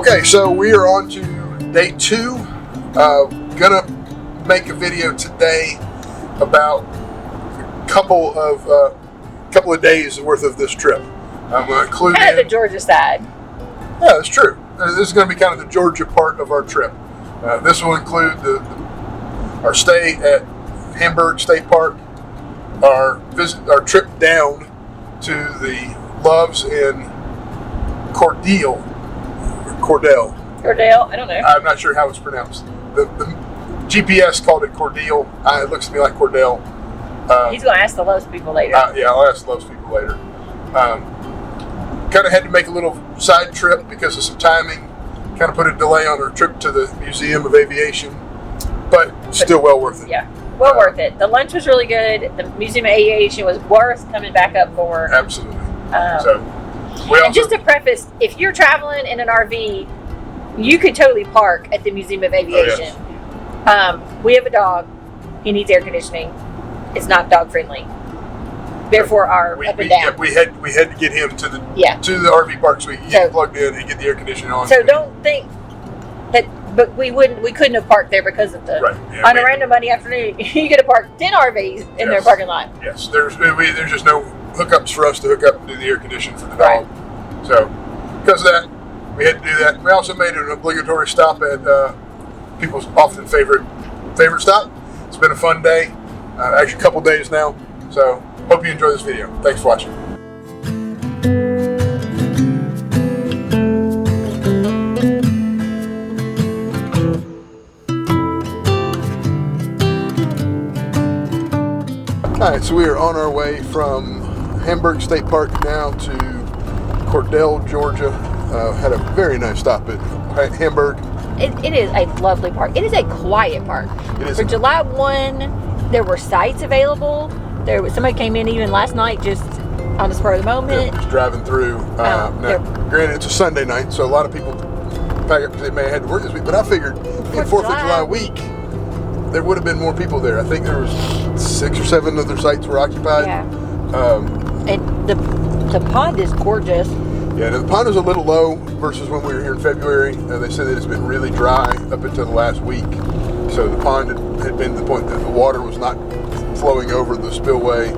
Okay, so we are on to day 2. Gonna make a video today about a couple of days worth of this trip. I'm gonna include kind of the Georgia side. Yeah, that's true. This is going to be kind of the Georgia part of our trip. This will include our stay at Hamburg State Park, our trip down to the Loves in Cordele. Cordele, I don't know. I'm not sure how it's pronounced. The GPS called it Cordele. It looks to me like Cordele. He's going to ask the Loves people later. Yeah, I'll ask the Loves people later. Kind of had to make a little side trip because of some timing. Kind of put a delay on our trip to the Museum of Aviation, but still well worth it. Yeah, well worth it. The lunch was really good. The Museum of Aviation was worth coming back up for. Absolutely. And just to preface, if you're traveling in an RV, you could totally park at the Museum of Aviation. Oh, yes. We have a dog. He needs air conditioning. It's not dog friendly. Therefore, our up and down. Yeah, we had to get him to the RV park so we could get plugged in and get the air conditioning on. So don't think that, but we couldn't have parked there because of the. Right. Yeah, on a random Monday afternoon, you get to park 10 RVs in their parking lot. Yes, there's just no hookups for us to hook up and do the air conditioning for the dog. Right. So because of that, we had to do that. We also made an obligatory stop at people's often favorite stop. It's been a fun day, actually a couple days now. So. Hope you enjoy this video. Thanks for watching. Alright, so we are on our way from Hamburg State Park now to Cordele, Georgia. Had a very nice stop at Hamburg. It is a lovely park. It is a quiet park. It is. For July 1, there were sites available. Somebody came in even last night just on the spur of the moment. Yeah, just driving through. Now, granted, it's a Sunday night, so a lot of people pack up because they may have had to work this week. But I figured in 4th of July week, there would have been more people there. I think there was 6 or 7 of their sites were occupied. Yeah. And the pond is gorgeous. Yeah, the pond is a little low versus when we were here in February. They said that it's been really dry up until the last week. So the pond had been to the point that the water was not flowing over the spillway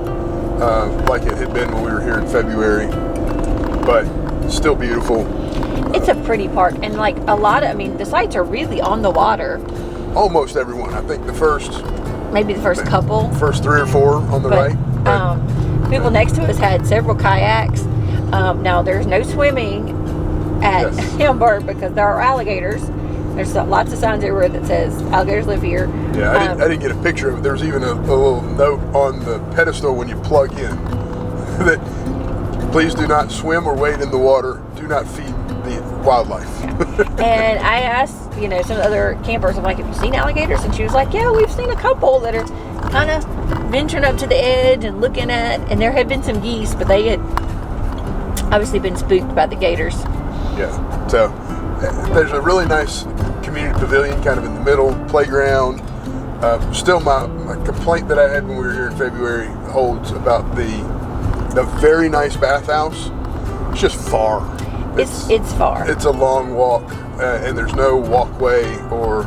like it had been when we were here in February, but still beautiful. It's a pretty park, and like the sites are really on the water. Almost everyone. I think the first couple. First 3 or 4 on the right. People next to us had several kayaks. Now there's no swimming at Hamburg because there are alligators. There's lots of signs everywhere that says alligators live here. Yeah, I didn't get a picture of it. There was even a little note on the pedestal when you plug in that please do not swim or wade in the water. Do not feed the wildlife. And I asked, some of the other campers, I'm like, have you seen alligators? And she was like, yeah, we've seen a couple that are kind of venturing up to the edge and looking at, and there had been some geese, but they had obviously been spooked by the gators. Yeah, so there's a really nice community pavilion kind of in the middle, playground. Still my complaint that I had when we were here in February holds about the very nice bathhouse. It's just far. It's far. It's a long walk, and there's no walkway or...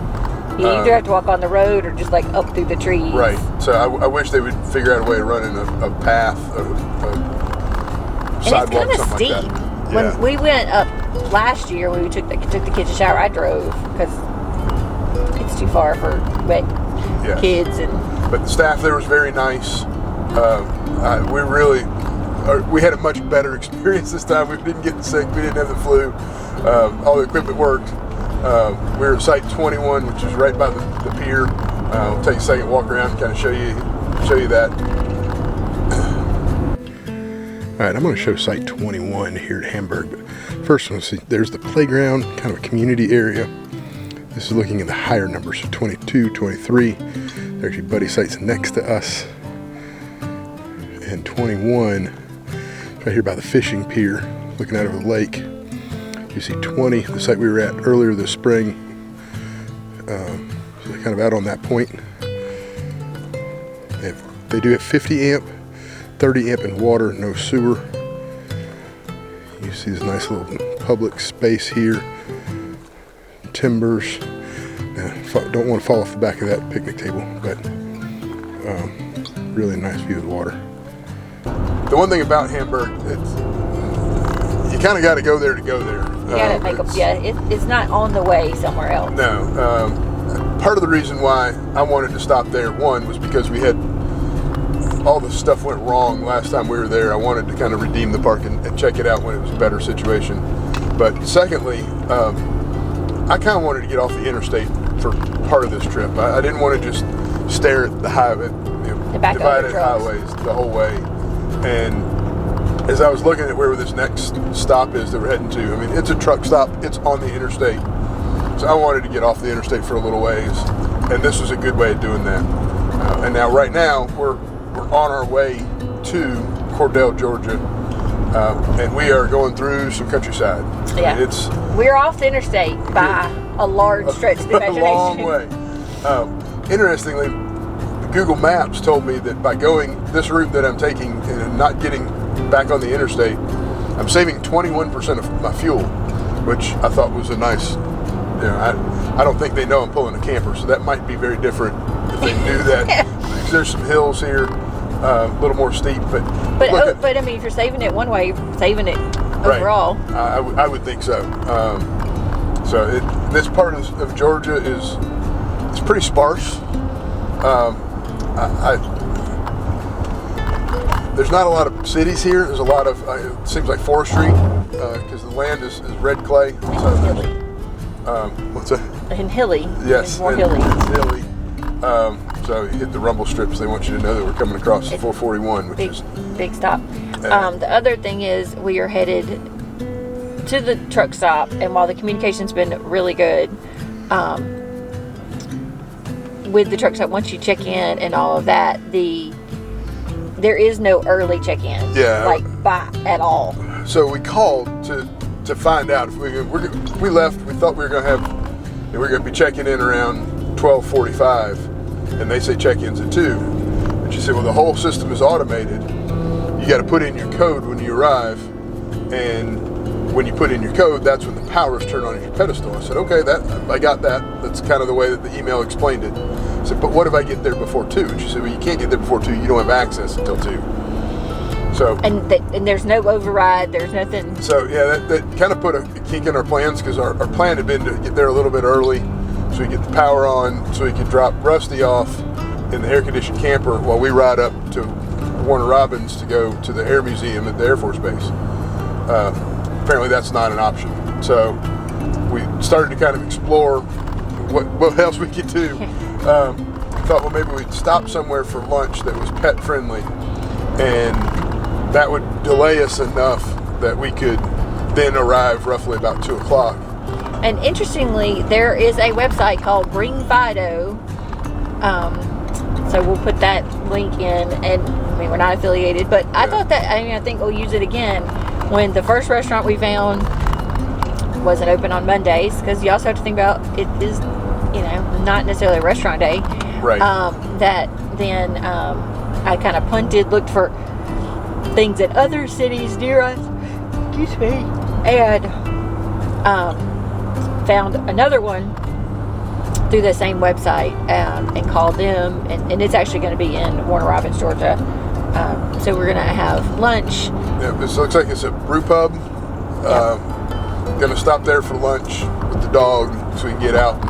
You either have to walk on the road or just like up through the trees. Right. So I wish they would figure out a way to run in a path, a sidewalk, and it's kind of steep. Like that. When we went up last year, we took the kitchen shower. I drove because it's too far for wet kids. But the staff there was very nice. We had a much better experience this time. We didn't get sick. We didn't have the flu. All the equipment worked. We were at Site 21, which is right by the pier. I'll take a second walk around and kind of show you that. All right, I'm going to show Site 21 here at Hamburg. But first, let's see. There's the playground, kind of a community area. This is looking in the higher numbers, so 22, 23. There's actually buddy sites next to us. And 21, right here by the fishing pier, looking out over the lake. You see 20, the site we were at earlier this spring. So they're kind of out on that point. They do have 50 amp, 30 amp in water, no sewer. You see this nice little public space here. timbers. Don't want to fall off the back of that picnic table, but really nice view of the water. The one thing about Hamburg, you kind of got to go there to go there. You got to make it's not on the way somewhere else. No. Part of the reason why I wanted to stop there, one, was because we had all the stuff went wrong last time we were there. I wanted to kind of redeem the park and check it out when it was a better situation. But secondly, I kind of wanted to get off the interstate for part of this trip. I didn't want to just stare at the highway, divided highways the whole way. And as I was looking at where this next stop is that we're heading to, I mean, it's a truck stop. It's on the interstate. So I wanted to get off the interstate for a little ways, and this was a good way of doing that. And now, right now, we're on our way to Cordele, Georgia, and we are going through some countryside. Yeah, we're off the interstate by a large stretch of the imagination. A long way. Interestingly, Google Maps told me that by going this route that I'm taking and not getting back on the interstate, I'm saving 21% of my fuel, which I thought was a nice. I don't think they know I'm pulling a camper, so that might be very different if they knew that. Because there's some hills here, a little more steep, but I mean, if you're saving it one way, you're saving it overall. Right. I would think so. This part of Georgia it's pretty sparse. There's not a lot of cities here. There's a lot of it seems like forestry because the land is red clay. What's that? And hilly. Yes, more hilly. It's hilly. So you hit the rumble strips. They want you to know that we're coming across the 441, which is big stop. The other thing is we are headed to the truck stop, and while the communication's been really good, with the truck stop, once you check in and all of that, there is no early check-in. Yeah. At all. So we called to find out if we left. We thought we were going to we were going to be checking in around 12:45, and they say check-in's at 2. And she said, well, the whole system is automated. You got to put in your code when you arrive, and when you put in your code, that's when the powers turn on your pedestal. I said, okay, I got that. That's kind of the way that the email explained it. I said, but what if I get there before 2? And she said, well, you can't get there before 2. You don't have access until 2. So and there's no override. There's nothing. So yeah, that kind of put a kink in our plans because our plan had been to get there a little bit early, so we get the power on, so we could drop Rusty off in the air-conditioned camper while we ride up to Warner Robbins to go to the Air Museum at the Air Force Base. Apparently, that's not an option. So we started to kind of explore what else we could do. Thought, well, maybe we'd stop somewhere for lunch that was pet friendly, and that would delay us enough that we could then arrive roughly about 2 o'clock. And interestingly, there is a website called Bring Fido. So we'll put that link in, and I mean, we're not affiliated, but I thought that, I think we'll use it again when the first restaurant we found wasn't open on Mondays, because you also have to think about it is, not necessarily a restaurant day. Right. That then I kind of punted, looked for things at other cities near us, excuse me, and found another one through the same website and called them, and it's actually going to be in Warner Robbins, Georgia. So we're going to have lunch. Yeah, this looks like it's a brew pub. Going to stop there for lunch with the dog so we can get out,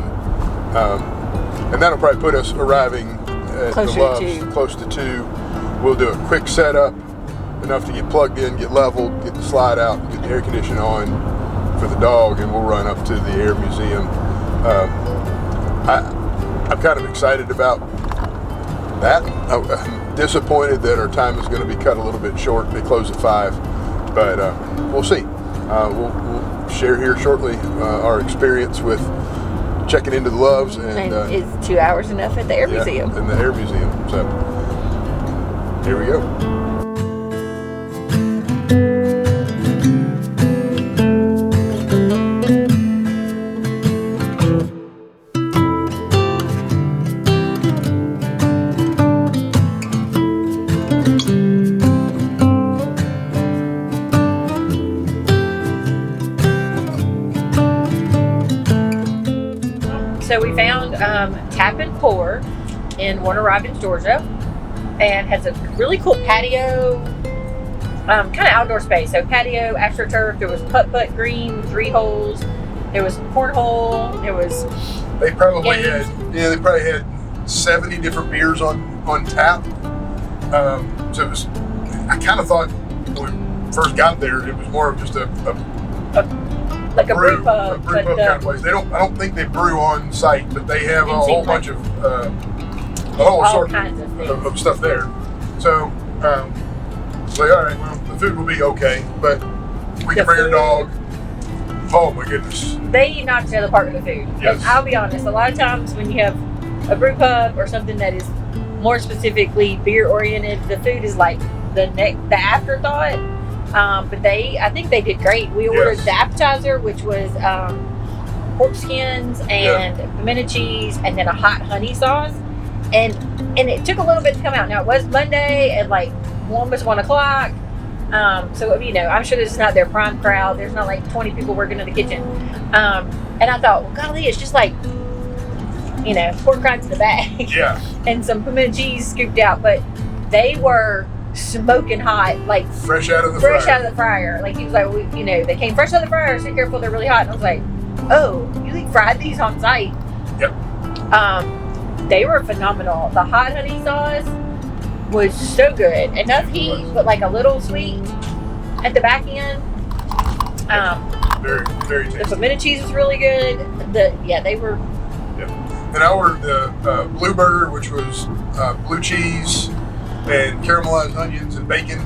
and that'll probably put us arriving at the Loves close to 2. We'll do a quick setup, enough to get plugged in, get leveled, get the slide out, get the air conditioning on for the dog, and we'll run up to the Air Museum. I'm kind of excited about that. I'm disappointed that our time is going to be cut a little bit short. They close at 5, but we'll see. We'll share here shortly our experience with checking into the Loves. And is 2 hours enough at the Air Museum? In the Air Museum. So here we go. Tap and Pour in Warner Robbins, Georgia, and has a really cool patio, kind of outdoor space. So patio, AstroTurf. There was putt-putt green with 3 holes. There was cornhole. There was. They probably had 70 different beers on tap. So it was. I kind of thought when we first got there, it was more of just a brew pub kind of place. I don't think they brew on site, but they have a whole bunch of assortment of stuff there. So, all right, well, the food will be okay, but we can bring our dog. Oh my goodness! They knocked it out of the park with the food. Yes. And I'll be honest, a lot of times when you have a brew pub or something that is more specifically beer oriented, the food is like the afterthought. But I think they did great. We ordered the appetizer, which was pork skins and pimento cheese, and then a hot honey sauce. And it took a little bit to come out. Now it was Monday at like almost 1 o'clock. So I'm sure this is not their prime crowd. There's not like 20 people working in the kitchen. And I thought, well, golly, it's just like pork rinds in the bag. Yeah. And some pimento cheese scooped out, but they were smoking hot, like fresh out of the fryer. Like he was like, they came fresh out of the fryer, so careful, they're really hot. And I was like, oh, you fried these on site? Yep. They were phenomenal. The hot honey sauce was so good. Enough heat, but like a little sweet at the back end. Very, very tasty. The pimento cheese was really good. They were. Yep. And I ordered the blue burger, which was blue cheese and caramelized onions and bacon.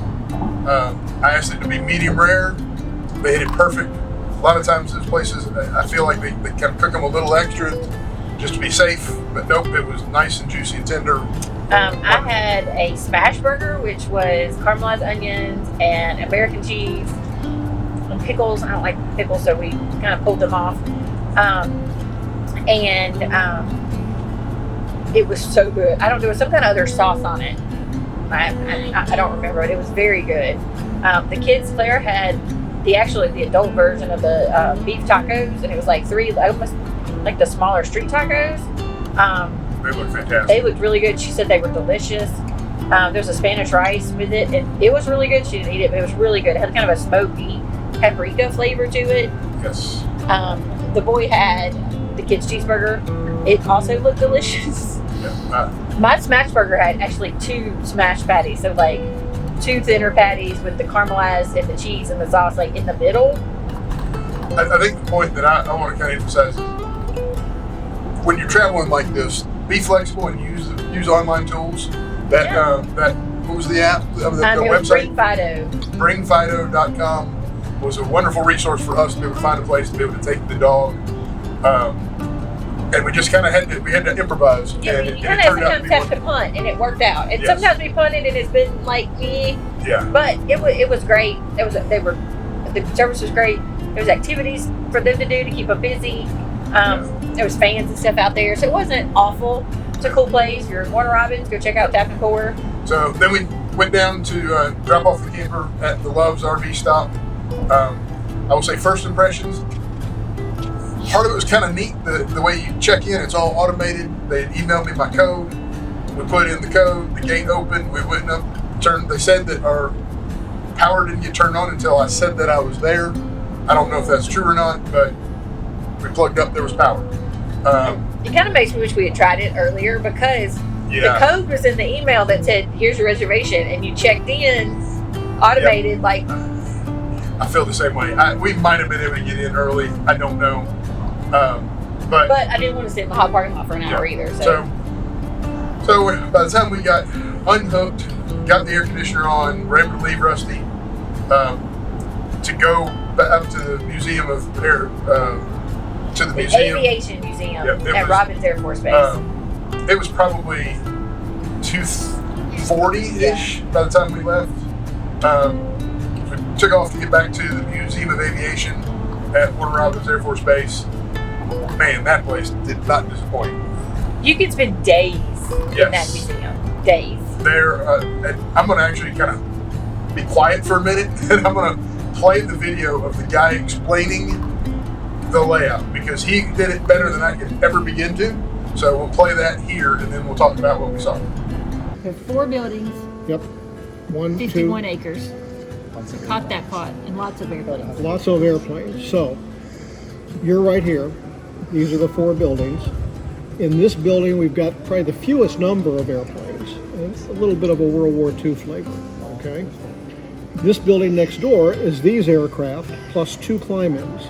I asked it to be medium rare. They hit it perfect. A lot of times those places, I feel like they kind of cook them a little extra just to be safe, but nope, it was nice and juicy and tender. I had a smash burger, which was caramelized onions and American cheese and pickles. I don't like pickles, so we kind of pulled them off. It was so good. There was some kind of other sauce on it. I don't remember it. It was very good. The kids, Claire had the adult version of the beef tacos, and it was like 3, almost like the smaller street tacos. They looked fantastic. They looked really good. She said they were delicious. There's a Spanish rice with it, and it was really good. She didn't eat it, but it was really good. It had kind of a smoky paprika flavor to it. Yes. The boy had the kids' cheeseburger. It also looked delicious. Yeah. My smash burger had actually 2 smashed patties, so like 2 thinner patties with the caramelized and the cheese and the sauce like in the middle. I think the point that I want to kind of emphasize is when you're traveling like this, be flexible and use online tools. That what was the app? The website? BringFido.com was a wonderful resource for us to be able to find a place to be able to take the dog. And we just kind of had to improvise. Yeah, and you kind of sometimes have to punt, and it worked out. And sometimes we punted, and it's been like, Yeah. But it was great. The service was great. There was activities for them to do to keep them busy. There was fans and stuff out there, so it wasn't awful. It's a cool place. If you're in Warner Robbins, go check out Tap and Pour. So then we went down to drop off the camper at the Love's RV stop. I will say first impressions. Part of it was kind of neat, the way you check in. It's all automated. They emailed me my code. We put in the code. The gate opened. We went up. They said that our power didn't get turned on until I said that I was there. I don't know if that's true or not, but we plugged up. There was power. It kind of makes me wish we had tried it earlier because the code was in the email that said, "Here's your reservation," and you checked in automated. Like, I feel the same way. We might have been able to get in early. I don't know. But I didn't want to sit in the hot parking lot for an hour either. So by the time we got unhooked, got the air conditioner on, were able to leave Rusty to go up to the Museum of Aviation Museum at Robbins Air Force Base. It was probably 2:40-ish by the time we left. We took off to get back to the Museum of Aviation at Warner Robbins Air Force Base. Man, that place did not disappoint. You could spend days in that museum. Days. And I'm going to actually kind of be quiet for a minute, and I'm going to play the video of the guy explaining the layout, because he did it better than I could ever begin to. So we'll play that here, and then we'll talk about what we saw. There are 4 buildings. Yep. 51 acres. So caught that pot and lots of airplanes. Lots of airplanes. So you're right here. These are the 4 buildings. In this building, we've got probably the fewest number of airplanes. And it's a little bit of a World War II flavor. Okay. This building next door is these aircraft plus 2 climb-ins,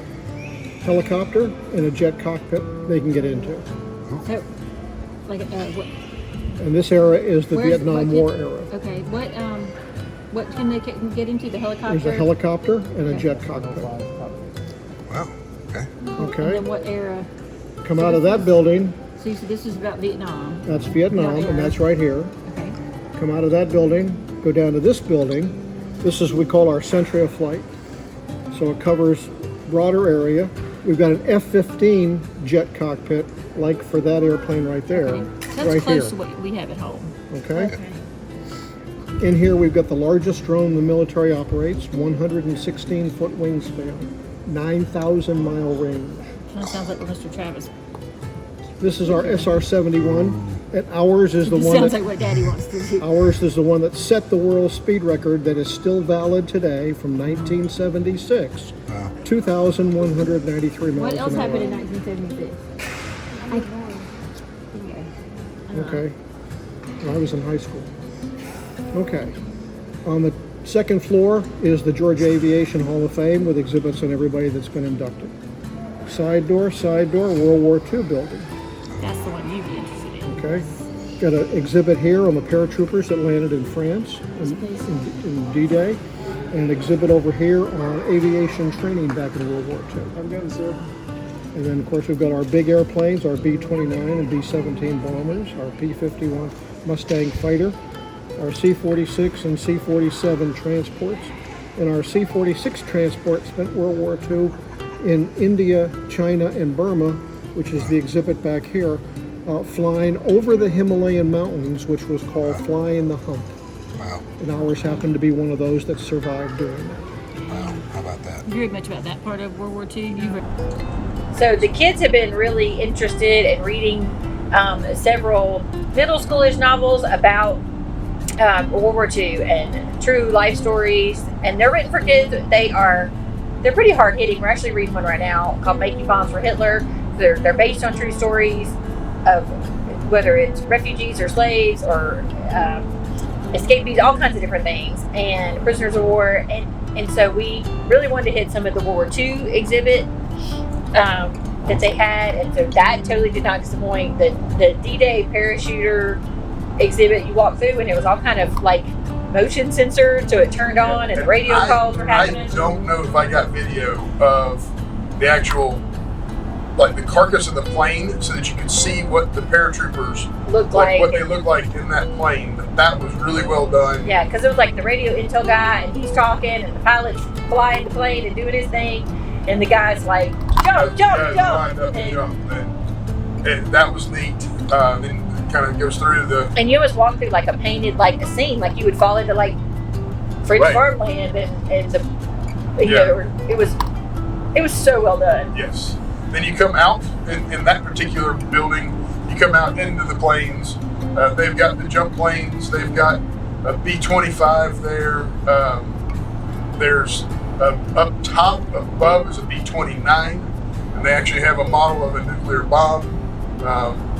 helicopter and a jet cockpit they can get into. So, like, what? And this era is the Where's- Vietnam War era. Okay, what can they get into? The helicopter? There's a helicopter and a jet cockpit. Wow. Okay. And Okay. then what era? Come out of that building, So you said this is about Vietnam. that's Vietnam, What era? and that's right here. Okay. Come out of that building, go down to this building. This is what we call our centre of flight. So it covers broader area. We've got an F-15 jet cockpit, like for that airplane right there, Okay. That's right close here. to what we have at home. Okay. In here, we've got the largest drone the military operates, 116-foot wingspan, 9,000-mile range. Kind of sounds like what Mr. Travis. This is our SR-71, and ours is the It one sounds that like what Daddy wants to do. ours is the one that set the world speed record that is still valid today from 1976. 2,193 miles What else an hour. happened in 1976? Okay. When I was in high school. Okay. On the second floor is the Georgia Aviation Hall of Fame with exhibits on everybody that's been inducted. Side door, World War II building. That's the one you'd be interested in. Okay. Got an exhibit here on the paratroopers that landed in France in D-Day, and an exhibit over here on aviation training back in World War II. I'm good, sir. And then, of course, we've got our big airplanes, our B-29 and B-17 bombers, our P-51 Mustang fighter, our C-46 and C-47 transports, and our C-46 transport spent World War II in India, China, and Burma, which is the exhibit back here, flying over the Himalayan mountains, which was called Flying the Hump. Wow. And ours happened to be one of those that survived doing that. Wow. How about that? You read much about that part of World War II? So the kids have been really interested in reading several middle schoolish novels about World War II and true life stories, and they're written for kids. They're pretty hard hitting. We're actually reading one right now called "Making Bombs for Hitler." They're based on true stories of whether it's refugees or slaves or escapees, all kinds of different things, and prisoners of war. And so we really wanted to hit some of the World War II exhibit that they had, and so that totally did not disappoint. The D-Day parachuter exhibit you walked through, and it was all kind of like motion censored, so it turned on, and the radio calls were happening. I don't know if I got video of the actual, like the carcass of the plane, so that you could see what the paratroopers Looked like. what they look like in that plane. That was really well done. Yeah, because it was like the radio intel guy, and he's talking, and the pilot's flying the plane and doing his thing, and the guy's like, jump, Guys jump, lined up jump. and jump. And that was neat. Then kind of goes through the. And you almost walk through like a painted, like a scene, like you would fall into like French Right. farmland, and the, you Yeah. know, it was so well done. Yes. Then you come out in that particular building. You come out into the planes. They've got the jump planes. They've got a B-25 there. There's up top above is a B-29, and they actually have a model of a nuclear bomb.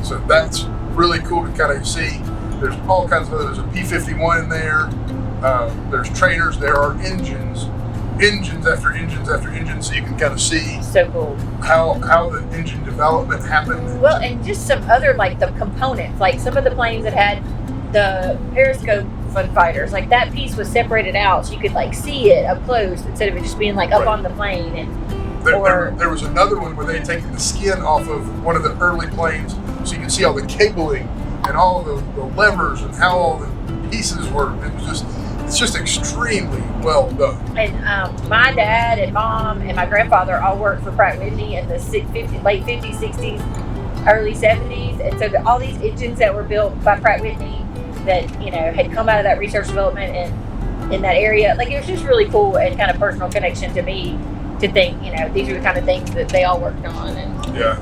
So that's really cool to kind of see. There's all kinds of others. There's a P-51 in there. There's trainers. There are engines after engines after engines, so you can kind of see So cool. how the engine development happened. Well, and just some other like the components, like some of the planes that had the periscope fun fighters, like that piece was separated out so you could like see it up close instead of it just being like up Right. on the plane. And There was another one where they had taken the skin off of one of the early planes, so you could see all the cabling and all the levers and how all the pieces work. It's just extremely well done. And my dad and mom and my grandfather all worked for Pratt Whitney in the late 50s, 60s, early 70s. And so all these engines that were built by Pratt Whitney that, you know, had come out of that research development and in that area, like it was just really cool and kind of personal connection to me to think, you know, these are the kind of things that they all worked on. And Yeah.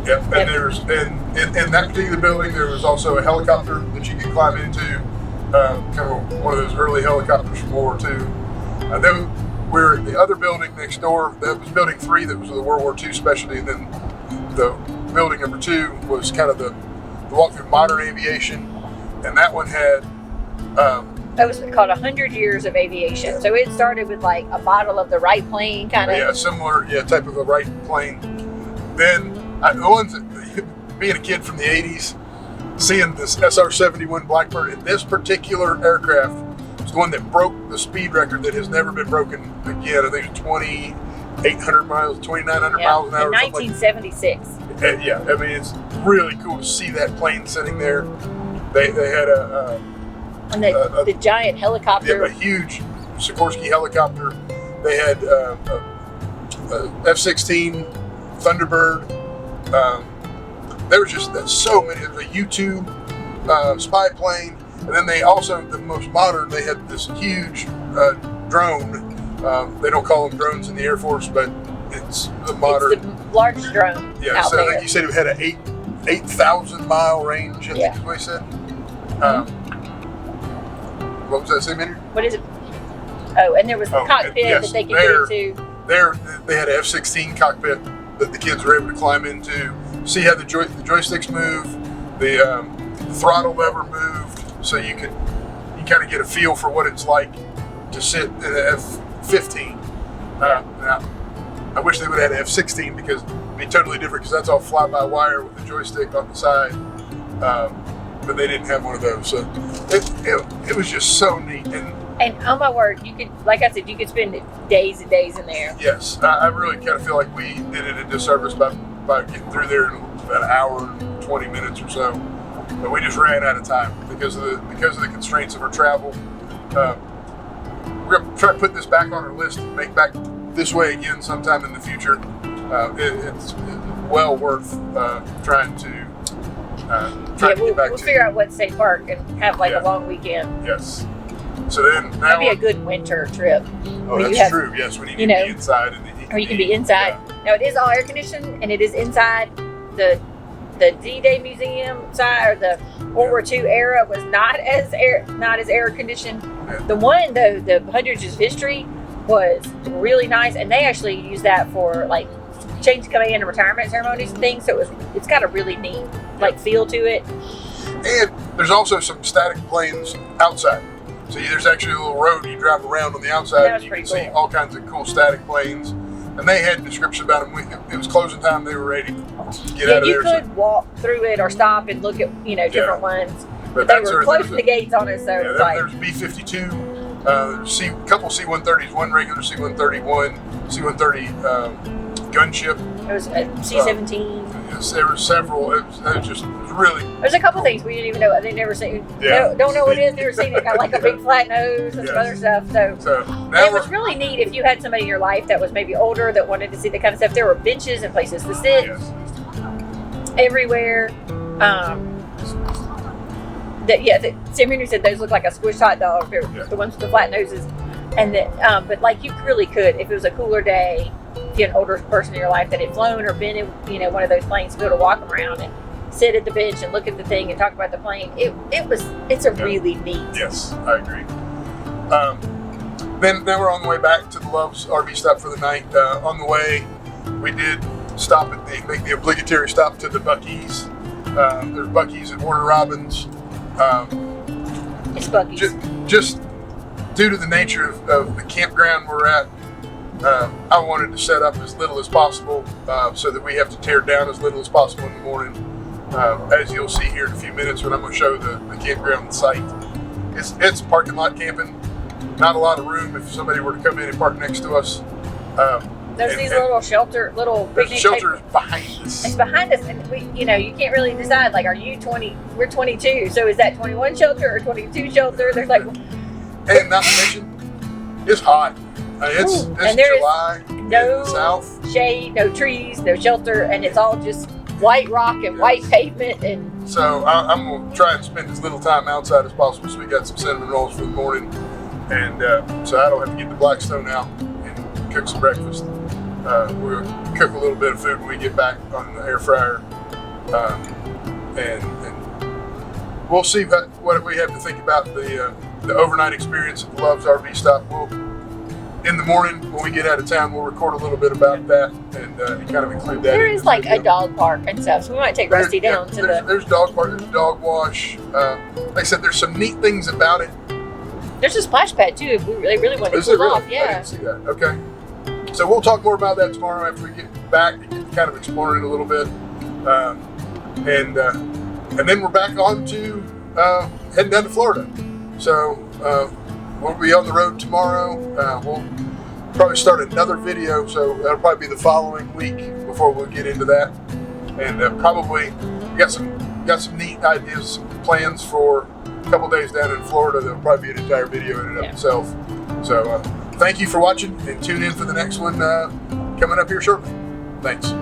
Yep. And there's in that particular building there was also a helicopter that you could climb into, kind of one of those early helicopters from World War II. Then we're at the other building next door. That was Building 3. That was the World War II specialty, and then the building number 2 was kind of the walk through modern aviation, and that one had. That was called 100 Years of Aviation. So it started with like a model of the Wright plane, kind of. Yeah, similar, type of a Wright plane. Then the ones that, being a kid from the 80s, seeing this SR-71 Blackbird, and this particular aircraft was the one that broke the speed record that has never been broken again. I think it's 2,800 miles, 2,900 miles an hour. In 1976. Yeah, I mean, it's really cool to see that plane sitting there. They had And the giant helicopter. Yeah, a huge Sikorsky helicopter. They had a F-16 Thunderbird. There was just so many. There was a U-2 spy plane, and then they also, the most modern, they had this huge drone. They don't call them drones in the Air Force, but it's the modern. It's the largest drone Yeah, out so there. I think you said it had an 8,000 mile range. I think is what he said. What was that, say, Minnie? What is it? Oh, and there was the cockpit that they could get into. They had an F-16 cockpit that the kids were able to climb into. See how the joysticks move, the throttle lever moved, so you kind of get a feel for what it's like to sit in an F-15. Now, I wish they would have had an F-16 because it'd be totally different, because that's all fly-by-wire with the joystick on the side. But they didn't have one of those, so it was just so neat. And oh my word, you could, like I said, you could spend days and days in there. Yes, I really kind of feel like we did it a disservice by getting through there in about an hour and 20 minutes or so. But we just ran out of time because of the constraints of our travel. We're gonna try to put this back on our list and make back this way again sometime in the future. It's well worth trying to. We'll figure out what state park and have like a long weekend. Yes. So then now that'd be a good winter trip. Oh, that's true. Yes, when you can be inside or you can be inside. Yeah. Now it is all air conditioned, and it is inside. The D-Day Museum side, or the World War II era, was not as air conditioned. Yeah. The one though, the 100 Years of History, was really nice, and they actually use that for like change of command and retirement ceremonies and things. So it's got a really neat feel to it. And there's also some static planes outside. So there's actually a little road you drive around on the outside, and you can see all kinds of cool static planes. And they had a description about them. It was closing time; they were ready to get out of there. You could walk through it or stop and look at different ones. But they were closing the gates on us, so there's B-52, there's a couple C-130s, one regular C-130, C-130 gunship. There was a C-17. Yes, there were several. It was really. There's a couple things we didn't even know. They've never seen. Yeah. Don't know what it is. Never seen it. Got like a big flat nose and some other stuff. So it was really neat if you had somebody in your life that was maybe older that wanted to see that kind of stuff. There were benches and places to sit everywhere. Sam Henry said those look like a squished hot dog. The ones with the flat noses, and but like you really could, if it was a cooler day, if you had an older person in your life that had flown or been in one of those planes, to be able to walk around and sit at the bench and look at the thing and talk about the plane. It's really neat. Yes, I agree. Then we're on the way back to the Love's RV stop for the night. On the way, we did stop make the obligatory stop to the Buccee's. There's Buccee's at Warner Robbins. It's Buccee's. Just due to the nature of the campground we're at, I wanted to set up as little as possible so that we have to tear down as little as possible in the morning. As you'll see here in a few minutes when I'm going to show the campground site. It's parking lot camping. Not a lot of room if somebody were to come in and park next to us. There's these little picnic shelters behind us. It's behind us, and we, you can't really decide. Like, are you 20? We're 22, so is that 21 shelter or 22 shelter? There's like, and not to mention, it's hot. It's July. No south shade, no trees, no shelter, and it's all just white rock and white pavement. And so I'm going to try and spend as little time outside as possible. So we got some cinnamon rolls for the morning, and so I don't have to get the Blackstone out and cook some breakfast. We'll cook a little bit of food when we get back on the air fryer. And we'll see what we have to think about the overnight experience at the Love's RV stop. In the morning when we get out of town, we'll record a little bit about that and kind of include that. There is like a dog park and stuff, so we might take Rusty down to There's dog park, there's dog wash. Like I said, there's some neat things about it. There's a splash pad too. If they really want to cool off, I yeah. didn't see that. Okay. So we'll talk more about that tomorrow after we get back and get kind of exploring it a little bit. And then we're back on to heading down to Florida. So we'll be on the road tomorrow. We'll probably start another video, so that'll probably be the following week before we'll get into that. And probably got some neat ideas, some plans for a couple days down in Florida. That'll probably be an entire video in and of itself. So thank you for watching, and tune in for the next one coming up here shortly. Thanks.